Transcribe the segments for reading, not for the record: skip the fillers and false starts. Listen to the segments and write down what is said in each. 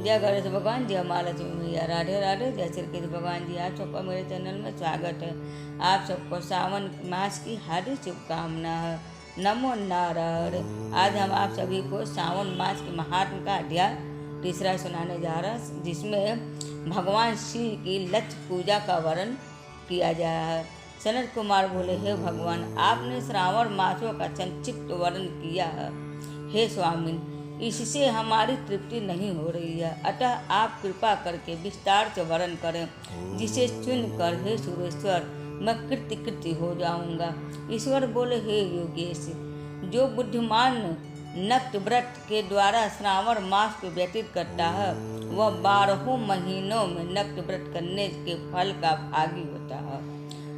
जय गणेश भगवान, जय माँ लक्ष्मी मैया, राधे राधे, जय श्री कृष्ण भगवान जी। आप सबका मेरे चैनल में स्वागत है। आप सबको सावन मास की हार्दिक शुभकामना है। नमो नारायण। आज हम आप सभी को सावन मास के महात्म का अध्याय तीसरा सुनाने जा रहा है, जिसमें भगवान शिव की लक्ष्य पूजा का वर्णन किया जा रहा है। सनत कुमार बोले, हे भगवान, आपने श्रावण मासों का संक्षिप्त वर्णन किया है। हे स्वामी, इससे हमारी तृप्ति नहीं हो रही है, अतः आप कृपा करके विस्तार से वर्णन करें, जिसे सुनकर हे सुरेश्वर मैं कृत्य हो जाऊंगा। ईश्वर बोले, हे योगेश, जो बुद्धिमान नक्त व्रत के द्वारा श्रावण मास को व्यतीत करता है, वह 12 महीनों में नक्त व्रत करने के फल का भागी होता है।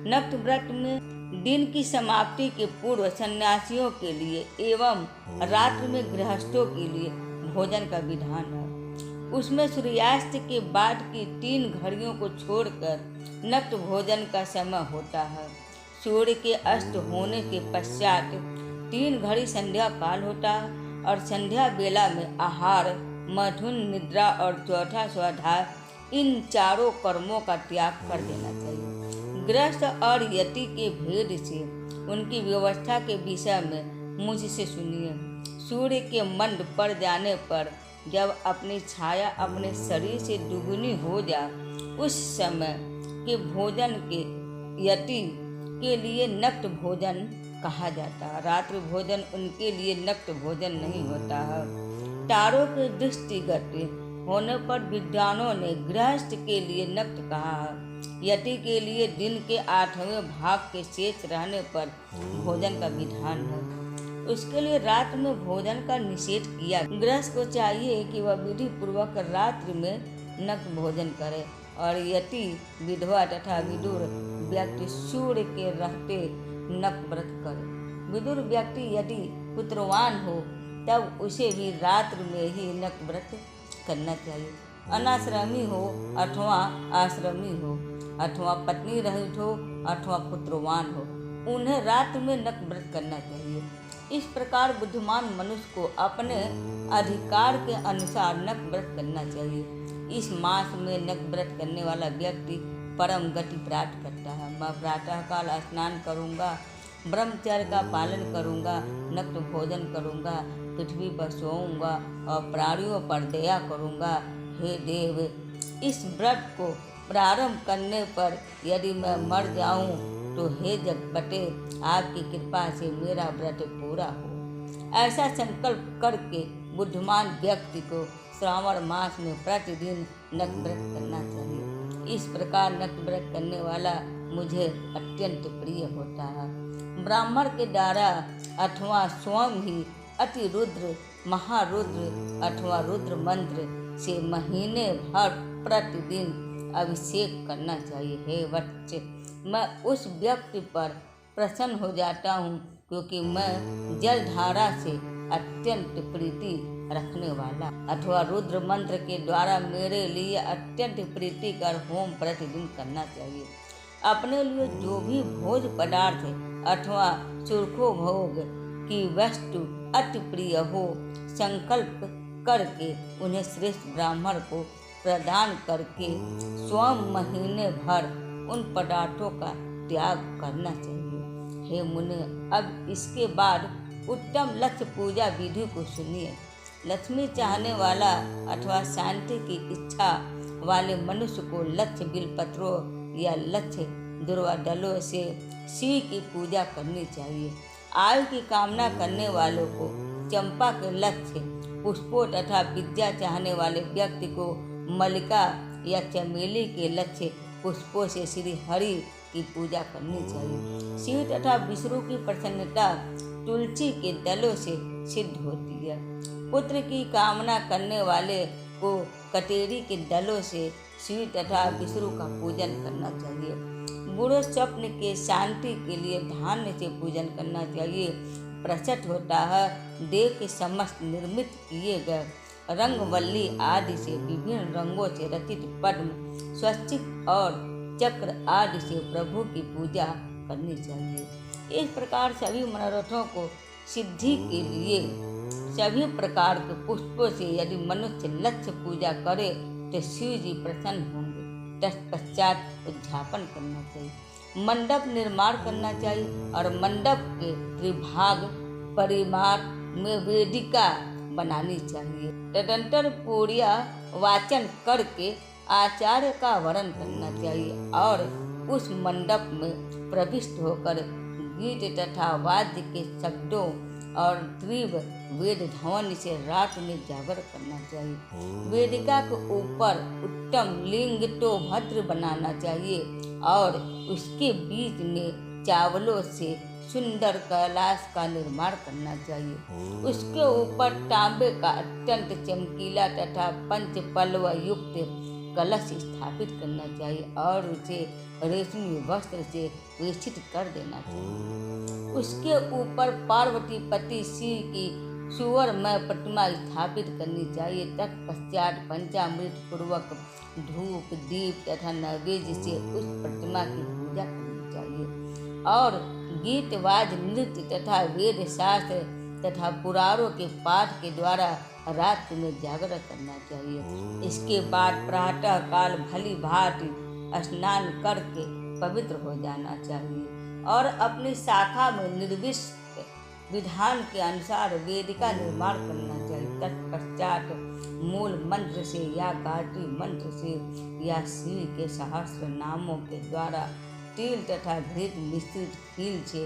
नक्त व्रत में दिन की समाप्ति के पूर्व सन्यासियों के लिए एवं रात्रि में गृहस्थों के लिए भोजन का विधान है। उसमें सूर्यास्त के बाद की 3 घड़ियों को छोड़कर नक्त भोजन का समय होता है। सूर्य के अस्त होने के पश्चात 3 घड़ी संध्या काल होता है और संध्या बेला में आहार, मधुन, निद्रा और चौथा स्वाध्याय, इन चारों कर्मों का त्याग कर देना चाहिए। गृहस्थ और यति के भेद से उनकी व्यवस्था के विषय में मुझसे सुनिए। सूर्य के मंद पड़ जाने पर जब अपनी छाया अपने शरीर से दुगुनी हो जाए, उस समय के भोजन के यति के लिए नक्त भोजन कहा जाता है। रात्रि भोजन उनके लिए नक्त भोजन नहीं होता है। तारों के दृष्टिगत होने पर विद्वानों ने गृहस्थ के लिए नक्त कहा है। यति के लिए दिन के 8वें भाग के शेष रहने पर भोजन का विधान है। उसके लिए रात में भोजन का निषेध किया। गृहस्थ को चाहिए कि वह विधि पूर्वक रात्रि में नक्त भोजन करे और यति, विधवा तथा विदुर व्यक्ति सूर्य के रहते नक्त व्रत करे। विदुर व्यक्ति यदि पुत्रवान हो तब उसे भी रात्रि में ही नक्त व्रत करना चाहिए। अनाश्रमी हो अथवा आश्रमी हो अथवा पत्नी रहित हो अथवा पुत्रवान हो, उन्हें रात में नक्त व्रत करना चाहिए। इस प्रकार बुद्धिमान मनुष्य को अपने अधिकार के अनुसार नक्त व्रत करना चाहिए। इस मास में नक्त व्रत करने वाला व्यक्ति परम गति प्राप्त करता है। मैं प्रातःकाल स्नान करूँगा, ब्रह्मचर्य का पालन करूँगा, नक्त भोजन करूँगा, पृथ्वी पर सोऊंगा और प्राणियों पर दया करूँगा। हे देव, इस व्रत को प्रारंभ करने पर यदि मैं मर जाऊं तो हे जगपते, आपकी कृपा से मेरा व्रत पूरा हो। ऐसा संकल्प करके बुद्धिमान व्यक्ति को श्रावण मास में प्रतिदिन नक्त व्रत करना चाहिए। इस प्रकार नक्त व्रत करने वाला मुझे अत्यंत प्रिय होता है। ब्राह्मण के द्वारा अथवा स्वयं ही अति रुद्र, महारुद्र अथवा रुद्र मंत्र से महीने भर प्रतिदिन अभिषेक करना चाहिए। हे वत्स, मैं उस व्यक्ति पर प्रसन्न हो जाता हूँ क्योंकि मैं जलधारा से अत्यंत प्रीति रखने वाला अथवा रुद्र मंत्र के द्वारा मेरे लिए अत्यंत प्रीतिकर होम प्रतिदिन करना चाहिए। अपने लिए जो भी भोज पदार्थ अथवा सुरखो भोग की वस्तु अति प्रिय हो, संकल्प करके उन्हें श्रेष्ठ ब्राह्मण को प्रदान करके स्वयं महीने भर उन पदार्थों का त्याग करना चाहिए। हे मुने, अब इसके बाद उत्तम लक्ष्य पूजा विधि को सुनिए। लक्ष्मी चाहने वाला अथवा शांति की इच्छा वाले मनुष्य को लक्ष्य बिलपत्रों या लक्ष्य दुर्वा दलों से शिव की पूजा करनी चाहिए। आयु की कामना करने वालों को चंपा के लक्ष्य पुष्पों तथा विद्या चाहने वाले व्यक्ति को मल्लिका या चमेली के लक्ष्य पुष्पों से श्री हरि की पूजा करनी चाहिए। शिव तथा विष्णु की प्रसन्नता तुलसी के दलों से सिद्ध होती है। पुत्र की कामना करने वाले को कटेरी के दलों से शिव तथा विष्णु का पूजन करना चाहिए। बुरे स्वप्न के शांति के लिए धान्य से पूजन करना चाहिए। प्रकट होता है देव के समस्त निर्मित किए गए रंगवल्ली आदि से विभिन्न रंगों से रचित पद्म, स्वस्तिक और चक्र आदि से प्रभु की पूजा करनी चाहिए। इस प्रकार सभी मनोरथों को सिद्धि के लिए सभी प्रकार के पुष्पों से यदि मनुष्य लक्ष्य पूजा करे तो शिव जी प्रसन्न होंगे। तत्पश्चात उद्यापन करना चाहिए, मंडप निर्माण करना चाहिए और मंडप के त्रिभाग परिमाण में वेदिका बनानी चाहिए। तदंतर पूर्या वाचन करके आचार्य का वर्ण करना चाहिए और उस मंडप में प्रविष्ट होकर गीत तथा वाद्य के शब्दों और तीव्र वेद ध्वनि से रात में जागर करना चाहिए। वेदिका के ऊपर उत्तम लिंग तो भद्र बनाना चाहिए और उसके बीच में चावलों से सुंदर कैलाश का निर्माण करना चाहिए। उसके ऊपर तांबे का अत्यंत चमकीला तथा पंच पल्लव युक्त कलश स्थापित करना चाहिए और उसे रेशमी वस्त्र से वेष्टित कर देना चाहिए। उसके ऊपर पार्वती पति शिव की सुवरमय प्रतिमा स्थापित करनी चाहिए। तत्पश्चात पंचामृत पूर्वक धूप दीप तथा नैवेद्य से उस प्रतिमा की पूजा करनी चाहिए और गीत वाद्य नृत्य तथा वेद शास्त्र तथा पुराणों के पाठ के द्वारा रात में जागरण करना चाहिए। इसके बाद प्रातः काल भली भांति स्नान करके पवित्र हो जाना चाहिए और अपनी शाखा में निर्दिष्ट विधान के अनुसार वेदिका निर्माण करना चाहिए। तत्पश्चात मूल मंत्र से या गायत्री मंत्र से या शिव के सहस्त्र नामों के द्वारा तिल तथा घृत मिश्रित खील से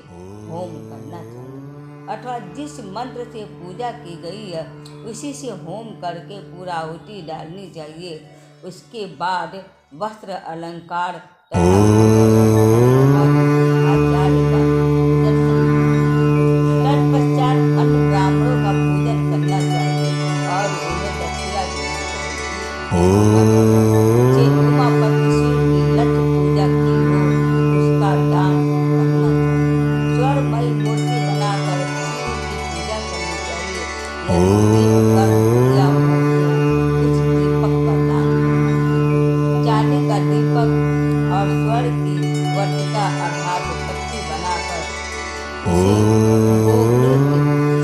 होम करना चाहिए अथवा जिस मंत्र से पूजा की गई है उसी से होम करके पूराहुति डालनी चाहिए। उसके बाद वस्त्र अलंकार तत्पश्चात अन्य ब्राह्मणों का पूजन करना चाहिए और उन्हें दक्षिणा देनी चाहिए। उमापति शिव की लक्ष्य पूजा की हो उसका दान करना चाहिए। स्वरमयी मूर्ति बनाकर शिव की पूजा करनी चाहिए। उस दीपक का दान चांदी का दीपक और स्वर की वर्तिका अर्थात पत्ती बनाकर उसे गोघृत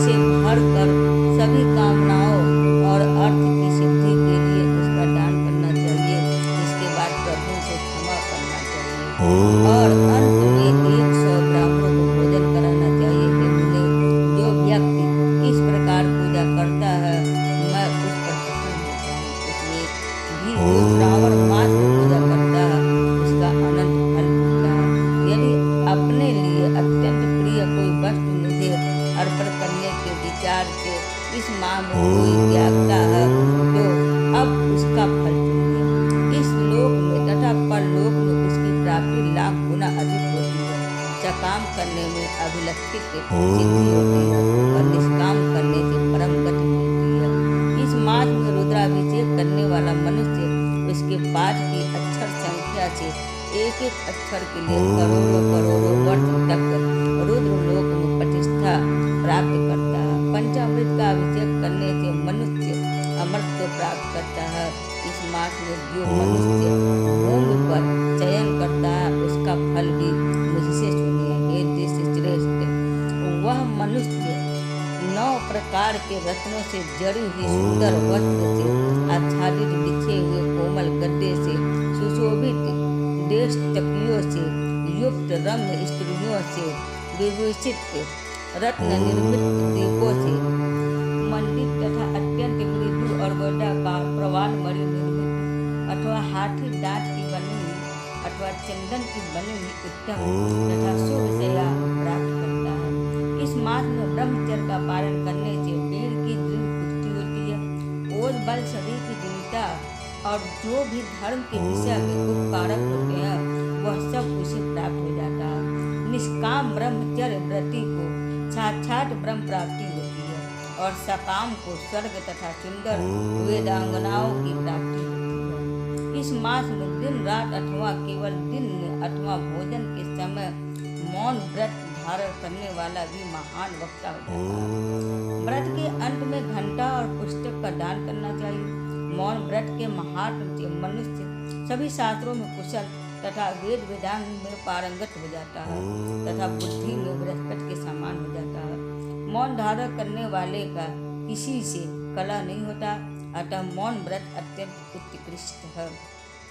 से भरकर सभी कामनाओं और अर्थ की सिद्धि के लिए उसका दान करना चाहिए। इसके बाद प्रभु से क्षमा करना चाहिए और अंत में 100 ब्राह्मणों को भोजन कराना चाहिए। जो व्यक्ति इस प्रकार पूजा करता है मैं उस पर प्रसन्न होता हूँ। उसमें भी जो श्रावण मास में पूजा करता है उसका अनंत फल मिलता है। यदि अपने लिए अत्यंत प्रिय कोई वस्तु मुझे अर्पण करने के विचार से इस माह में कोई त्यागता है तो अब उसका फल चुनिए। इस लोक में तथा परलोक में उसकी प्राप्ति लाख गुना अधिक होती है। सकाम करने में अभिलक्षित सिद्धि होती है और निष्काम करने से परम गति मिलती है। इस मास में रुद्राभिषेक करने वाला मनुष्य उसके पाठ की अक्षर संख्या से एक एक अक्षर के लिए करोड़ों करोड़ों वर्ष तक रुद्र लोक में प्रतिष्ठा प्राप्त करता है। पंचामृत का अभिषेक करने से मनुष्य अमरत्व प्राप्त करता है। इस मास में जो मनुष्य भूमि पर चयन करता है उसका फल भी मुझसे सुनिए। हे देश श्रेष्ठ, वह मनुष्य 9 प्रकार के रत्नों से जड़ी हुई सुंदर वस्त्र से आच्छादित बिछे हुए कोमल गद्दे से सुशोभित देश तकियों से युक्त रम्य स्त्रियों से विभूषित रत्न निर्मित दीपों से मंडित तथा अत्यंत मृदु और गोलाकार प्रवाल मणि निर्मित अथवा हाथी दांत की बनी हुई अथवा चंदन की बनी हुई उत्तम तथा शुभ सेवा प्राप्त करता है। इस मास में ब्रह्मचर्य का पालन करने से वीर की दृढ़ पुष्टि होती है। ओज बल शरीर की दृढ़ता और जो भी धर्म के विषय में उपकारक होते हैं वह सब उसे प्राप्त हो जाता है। निष्काम ब्रह्मचर्य व्रती को साक्षात ब्रह्म प्राप्ति होती है और सकाम को स्वर्ग तथा सुंदर वेदांगनाओं की प्राप्ति होती है। इस मास में दिन रात अथवा केवल दिन में अथवा भोजन के समय मौन व्रत धारण करने वाला भी महान वक्ता हो जाता है। व्रत के अंत में घंटा और पुस्तक का दान करना चाहिए। मौन व्रत के महात्म से मनुष्य सभी शास्त्रों में कुशल तथा वेद वेदांग में पारंगत हो जाता है तथा बुद्धि में बृहस्पति के समान हो जाता है। मौन धारण करने वाले का किसी से कलह नहीं होता, अतः मौन व्रत अत्यंत उत्कृष्ट है।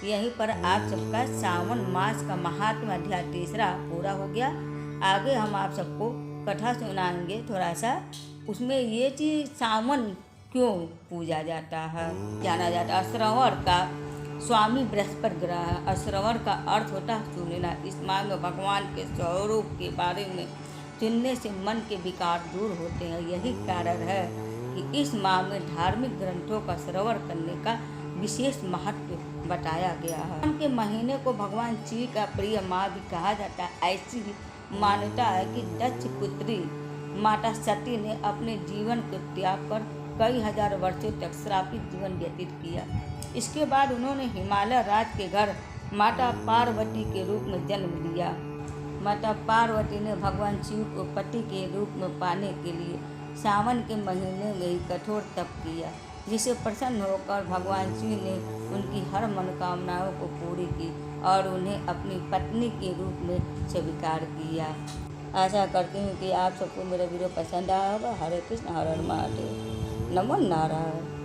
यहीं पर आप सबका सावन मास का महात्मा अध्याय 3 पूरा हो गया। आगे हम आप सबको कथा सुनाएंगे थोड़ा सा। उसमें ये चीज़ सावन क्यों पूजा जाता है, जाना जाता है। श्रवण का स्वामी बृहस्पति ग्रह है। श्रवण का अर्थ होता है सुनना। इस माह में भगवान के स्वरूप के बारे में सुनने से मन के विकार दूर होते हैं। यही कारण है कि इस माह में धार्मिक ग्रंथों का श्रवण करने का विशेष महत्व बताया गया है। सावन के महीने को भगवान शिव का प्रिय माह भी कहा जाता है। ऐसी मान्यता है कि दक्ष पुत्री माता सती ने अपने जीवन को त्याग कर कई हजार वर्षों तक श्रापित जीवन व्यतीत किया। इसके बाद उन्होंने हिमालय राज्य के घर माता पार्वती के रूप में जन्म लिया। माता पार्वती ने भगवान शिव को पति के रूप में पाने के लिए सावन के महीने में ही कठोर तप किया, जिसे प्रसन्न होकर भगवान शिव ने उनकी हर मनोकामनाओं को पूरी की और उन्हें अपनी पत्नी के रूप में स्वीकार किया। आशा करती हूँ कि आप सबको मेरा वीडियो पसंद आया होगा। हरे कृष्ण, हर हर महादेव, नमो नारायण।